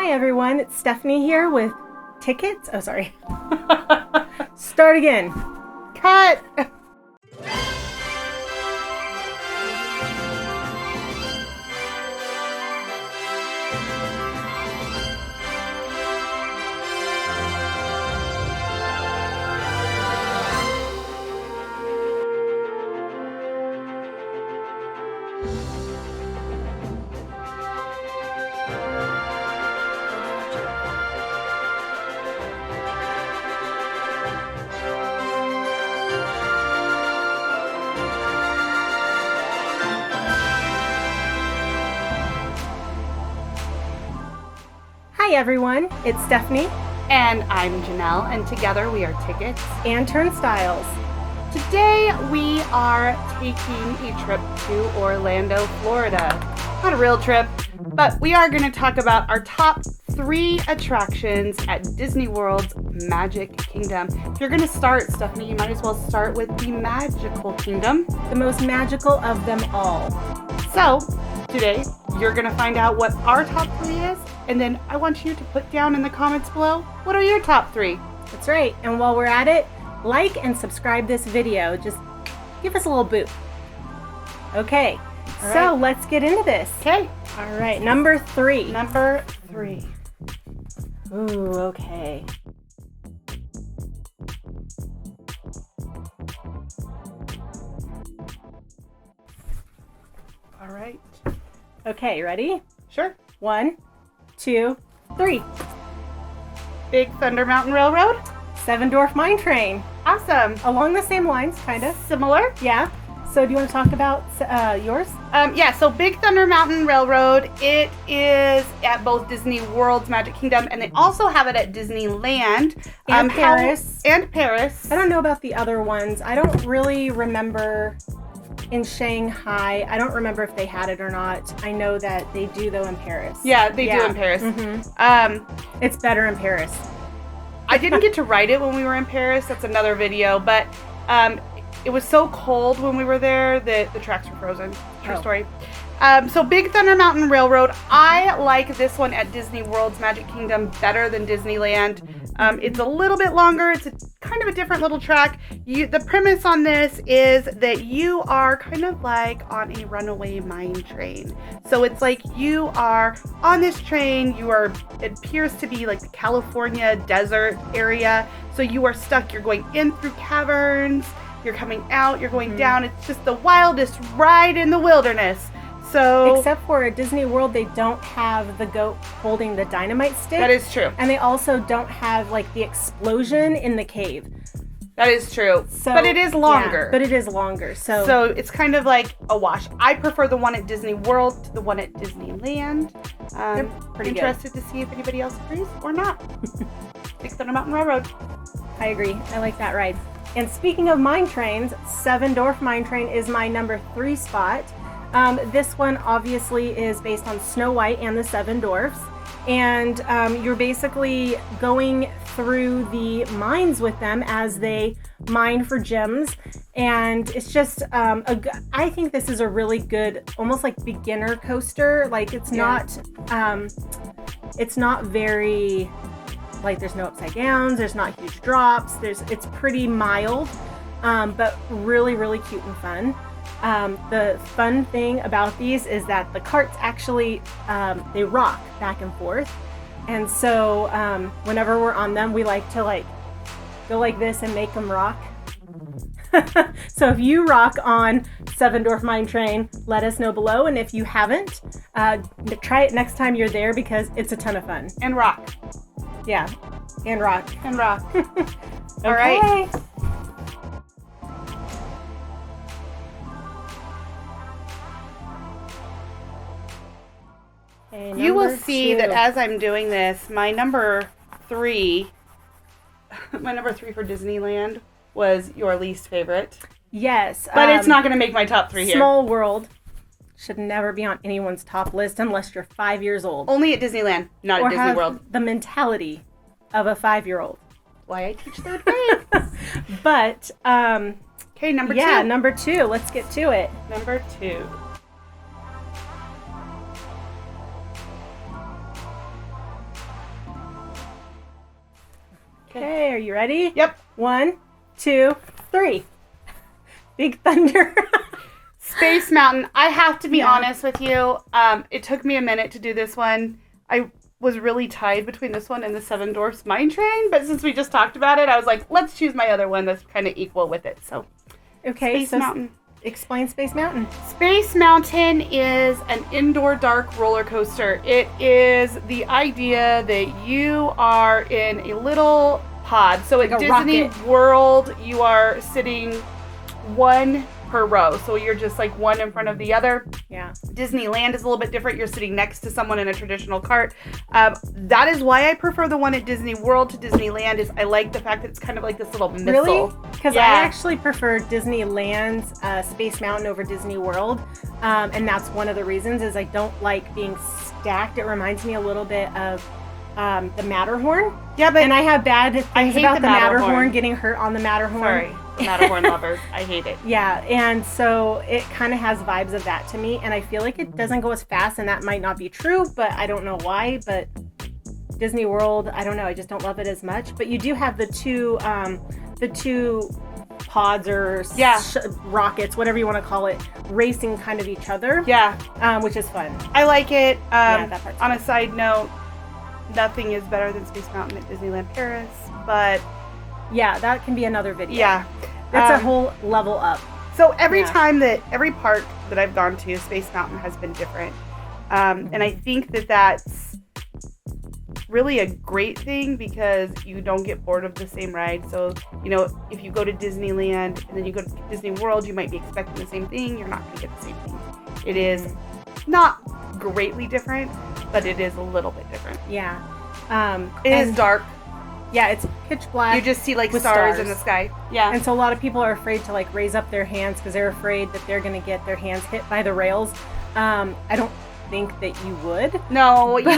Hi everyone, it's Stephanie here with tickets. Oh, sorry. Start again. Cut! Hi everyone, it's Stephanie And I'm Janelle, and together we are Tickets. and Turnstiles. Today we are taking a trip to Orlando, Florida. Not a real trip, but we are going to talk about our top 3 attractions at Disney World's Magic Kingdom. If you're going to start, Stephanie, you might as well start with the Magical Kingdom. The most magical of them all. So, today you're going to find out what our top 3 is, and then I want you to put down in the comments below, what are your top 3? That's right, and while we're at it, like and subscribe this video. Just give us a little boot. Okay, All so right. let's get into this. Okay, All right, number 3. number 3. Ooh, okay. All right. Okay, ready? Sure. 1, 2, 3. Big Thunder Mountain Railroad. Seven Dwarf Mine Train. Awesome. Along the same lines, kind of. Similar. Yeah. So do you want to talk about yours? Yeah, so Big Thunder Mountain Railroad, it is at both Disney World's Magic Kingdom, and they also have it at Disneyland. And Paris. And Paris. I don't know about the other ones. I don't really remember in Shanghai. I don't remember if they had it or not. I know that they do though in Paris. Yeah, they do Yeah. in Paris. Mhm. It's better in Paris. I didn't get to ride it when we were in Paris. That's another video, but it was so cold when we were there that the tracks were frozen. True Oh. story. So Big Thunder Mountain Railroad, I like this one at Disney World's Magic Kingdom better than Disneyland. It's a little bit longer. It's a kind of a different little track. The premise on this is that you are kind of like on a runaway mine train. So it's like you are on this train. It appears to be like the California desert area. So you are stuck. You're going in through caverns. You're coming out. You're going down. It's just the wildest ride in the wilderness. So Except for at Disney World, they don't have the goat holding the dynamite stick. that is true. And they also don't have like the explosion in the cave. That is true. So, but it is longer. Yeah, but it is longer. So it's kind of like a wash. I prefer the one at Disney World to the one at Disneyland. They're pretty good. Interested to see if anybody else agrees or not. Big Thunder Mountain Railroad. I agree. I like that ride. And speaking of mine trains, Seven Dwarf Mine Train is my number 3 spot. This one obviously is based on Snow White and the Seven Dwarfs. And you're basically going through the mines with them as they mine for gems. And it's just, I think this is a really good, almost like beginner coaster. Like it's not very, like there's no upside downs, there's not huge drops, it's pretty mild, but really, really cute and fun. The fun thing about these is that the carts actually, they rock back and forth. And so whenever we're on them, we like to go like this and make them rock. So if you rock on Seven Dwarf Mine Train, let us know below. And if you haven't, try it next time you're there because it's a ton of fun. And rock. Yeah, and rock. And rock. All Okay. right. Okay, You will number see 2. that as I'm doing this, my number 3 for Disneyland was your least favorite. Yes, But it's not going to make my top 3 here. Small World should never be on anyone's top list unless you're 5 years old Only at Disneyland, not or at Disney have World. the mentality of a 5-year-old. Why I teach 3rd grade. But Okay, number 2. yeah, number 2. Let's get to it. Number 2. Okay, are you ready? Yep. 1, 2, 3. Big Thunder. Space Mountain. I have to be Yeah. honest with you. It took me a minute to do this one. I was really tied between this one and the Seven Dwarfs Mine Train, but since we just talked about it, I was like, let's choose my other one that's kind of equal with it. So, Okay, Space so Mountain. explain Space Mountain. Space Mountain is an indoor dark roller coaster. It is the idea that you are in a little pod. So at Like a Disney rocket. World, you are sitting one per row. So you're just like one in front of the other. Yeah. Disneyland is a little bit different. You're sitting next to someone in a traditional cart. That is why I prefer the one at Disney World to Disneyland. Is I like the fact that it's kind of like this little missile. Really? Because Yeah. I actually prefer Disneyland's Space Mountain over Disney World, and that's one of the reasons is I don't like being stacked. It reminds me a little bit of the Matterhorn. Yeah, but And I have bad things hate about the the Matterhorn. Matterhorn. Getting hurt on the Matterhorn. sorry, Matterhorn lovers, I hate it. Yeah, and so it kind of has vibes of that to me, and I feel like it doesn't go as fast, and that might not be true, but I don't know why. But Disney World, I don't know, I just don't love it as much. But you do have the two pods or Yeah. rockets, whatever you want to call it, racing kind of each other, Yeah, which is fun. I like it. Yeah, that part's On a side note, nothing is better than Space Mountain at Disneyland Paris, but Yeah, that can be another video. yeah. That's a Um, whole level up. So every Yeah. time that every park that I've gone to, Space Mountain has been different, and I think that that's really a great thing because you don't get bored of the same ride. So you know, if you go to Disneyland and then you go to Disney World, you might be expecting the same thing. You're not going to get the same thing. It is not greatly different, but it is a little bit different. Yeah. It is and- dark. Yeah, it's pitch black. You just see like with stars in stars. the sky. Yeah. And so a lot of people are afraid to like raise up their hands because they're afraid that they're going to get their hands hit by the rails. I don't think that you would. No, you,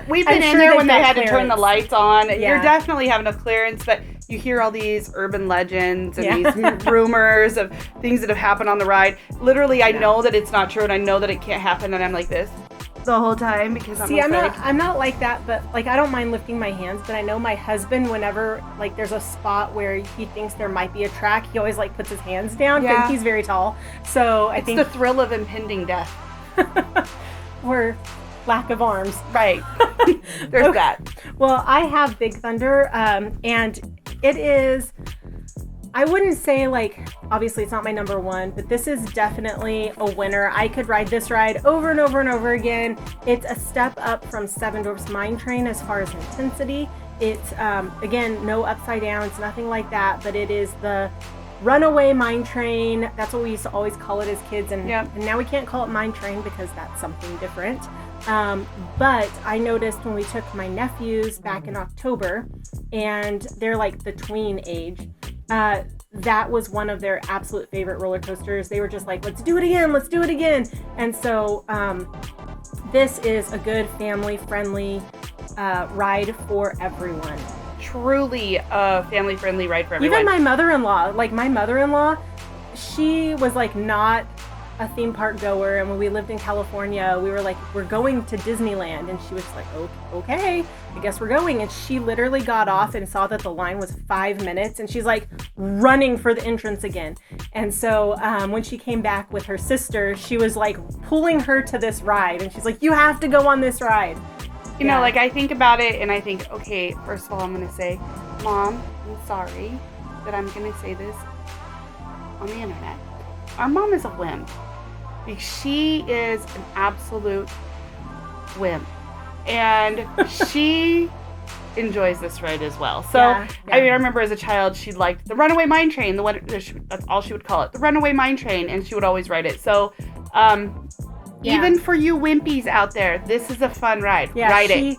we've been I'm in sure there they've when they got had to turn the clearance. lights on. You're Yeah. definitely having a clearance, but you hear all these urban legends and Yeah. these rumors of things that have happened on the ride. Literally, I Yeah. know that it's not true and I know that it can't happen, and I'm like this the whole time because See, I'm afraid. I'm not like that, but like I don't mind lifting my hands, but I know my husband, whenever like there's a spot where he thinks there might be a track, he always like puts his hands down because Yeah. he's very tall. So I It's think the thrill of impending death. or lack of arms. Right. There's Okay. that. Well, I have Big Thunder, and it is. I wouldn't say like obviously it's not my number one, but this is definitely a winner. I could ride this ride over and over and over again. It's a step up from Seven Dwarfs Mine Train as far as intensity. It's again no upside downs, nothing like that, but it is the runaway mine train. That's what we used to always call it as kids, and, Yep. and now we can't call it mine train because that's something different. But I noticed when we took my nephews back in October, and they're like the tween age, that was one of their absolute favorite roller coasters. They were just like, let's do it again, let's do it again. And so this is a good family-friendly ride for everyone. Truly a family-friendly ride for everyone. Even my mother-in-law, she was like not a theme park goer, and when we lived in California, we were like, we're going to Disneyland, and she was like, okay, I guess we're going. And she literally got off and saw that the line was 5 minutes, and she's like running for the entrance again. And so when she came back with her sister, she was like pulling her to this ride, and she's like, you have to go on this ride. You know, like I think about it and I think, okay, first of all, I'm going to say, Mom, I'm sorry that I'm going to say this on the internet. Our mom is a wimp. Like, she is an absolute wimp. And she enjoys this ride as well. So, Yeah. I mean, I remember as a child, she liked the Runaway Mine Train. That's all she would call it. The Runaway Mine Train. And she would always ride it. So, Yeah. even for you wimpies out there, this is a fun ride. Yeah, Ride it.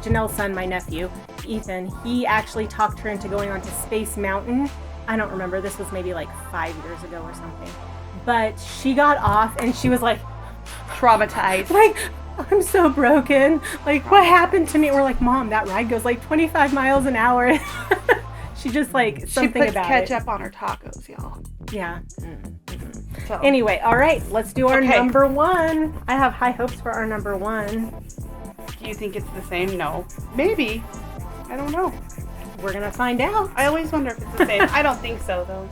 Janelle's son, my nephew, Ethan, he actually talked her into going onto Space Mountain. I don't remember. This was maybe like 5 years ago or something. But she got off and she was like, Traumatized. I'm so broken. Like, what happened to me? We're like, Mom, that ride goes like 25 miles an hour. She just like something she puts about ketchup it. on her tacos, y'all. Yeah. So, Anyway, all right, let's do our Okay. number one. I have high hopes for our number one. do you think it's the same? No. Maybe. I don't know. We're gonna find out. I always wonder if it's the same. I don't think so, though.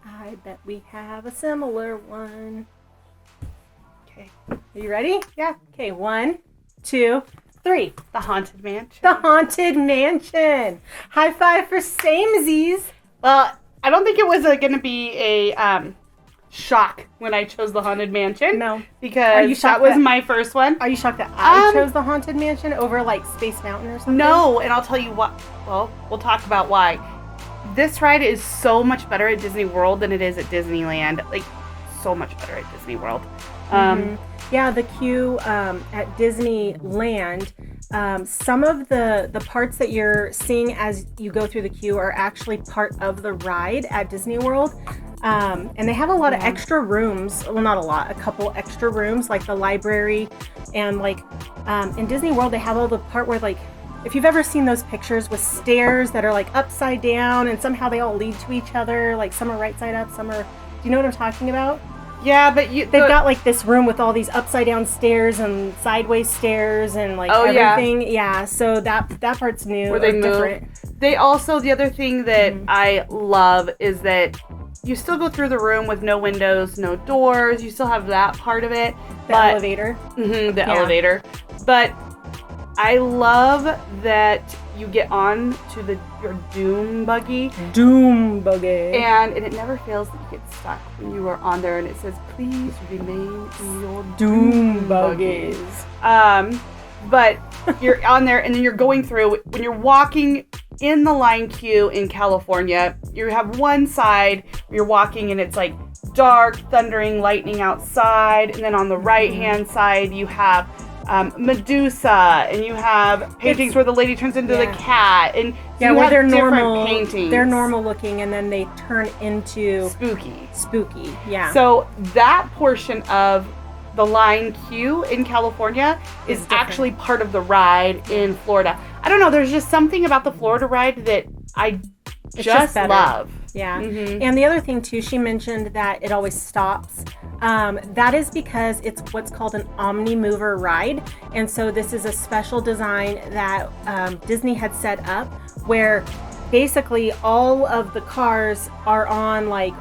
I bet we have a similar one. Okay. Are you ready? Yeah. Okay, 1, 2, 3. The Haunted Mansion. The Haunted Mansion. High five for samesies. Well, I don't think it was going to be a shock when I chose the Haunted Mansion. No. Are Because you that shocked was that- my first one. Are you shocked that I Um, chose the Haunted Mansion over like Space Mountain or something? No, and I'll tell you what. Well, we'll talk about why. This ride is so much better at Disney World than it is at Disneyland. Like, so much better at Disney World. Yeah, the queue at Disneyland, some of the parts that you're seeing as you go through the queue are actually part of the ride at Disney World. And they have a lot of extra rooms. Well, not a lot, a couple extra rooms, like the library. And like in Disney World, they have all the part where like, if you've ever seen those pictures with stairs that are like upside down and somehow they all lead to each other, like some are right side up, some are, do you know what I'm talking about? Yeah, but They've got like this room with all these upside down stairs and sideways stairs and like everything. Yeah, so that part's new. Where they or move. different. They also, the other thing that I love is that you still go through the room with no windows, no doors. You still have that part of it. The but, elevator. The elevator. But I love that you get on to your Doom buggy. Doom buggy. And it never fails that you get stuck when you are on there and it says, please remain in your Doom buggies. But you're on there and then you're going through, when you're walking in the line queue in California, you have one side where you're walking and it's like dark, thundering, lightning outside. And then on the right hand side, you have Medusa, and you have paintings where the lady turns into the cat, and yeah, you where have they're different normal paintings. They're normal looking, and then they turn into spooky. Yeah. So that portion of the line queue in California is actually part of the ride in Florida. I don't know. There's just something about the Florida ride that I just love. Yeah. And the other thing too, she mentioned that it always stops. That is because it's what's called an Omni-Mover ride. And so this is a special design that Disney had set up where basically all of the cars are on like,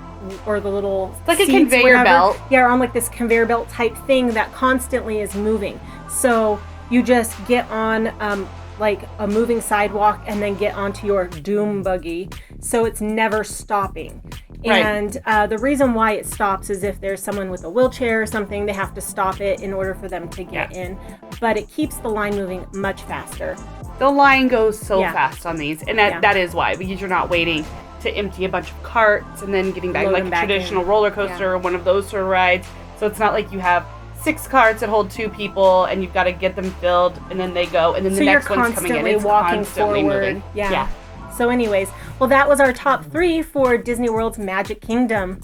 or the little it's like seats, a conveyor belt. Yeah, on like this conveyor belt type thing that constantly is moving. So you just get on like a moving sidewalk and then get onto your Doom buggy. So it's never stopping. Right. And the reason why it stops is if there's someone with a wheelchair or something, they have to stop it in order for them to get in. But it keeps the line moving much faster. The line goes so fast on these. And that is why, because you're not waiting to empty a bunch of carts and then getting back Load like them a back traditional in. roller coaster or one of those sort of rides. So it's not like you have 6 carts that hold 2 people and you've got to get them filled and then they go and then the next one's coming in. It's walking constantly forward. moving. Yeah. So anyways, well, that was our top 3 for Disney World's Magic Kingdom.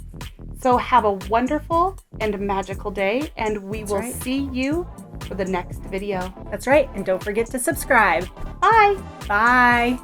So have a wonderful and magical day, and we will see you for the next video. That's right. And don't forget to subscribe. Bye. Bye.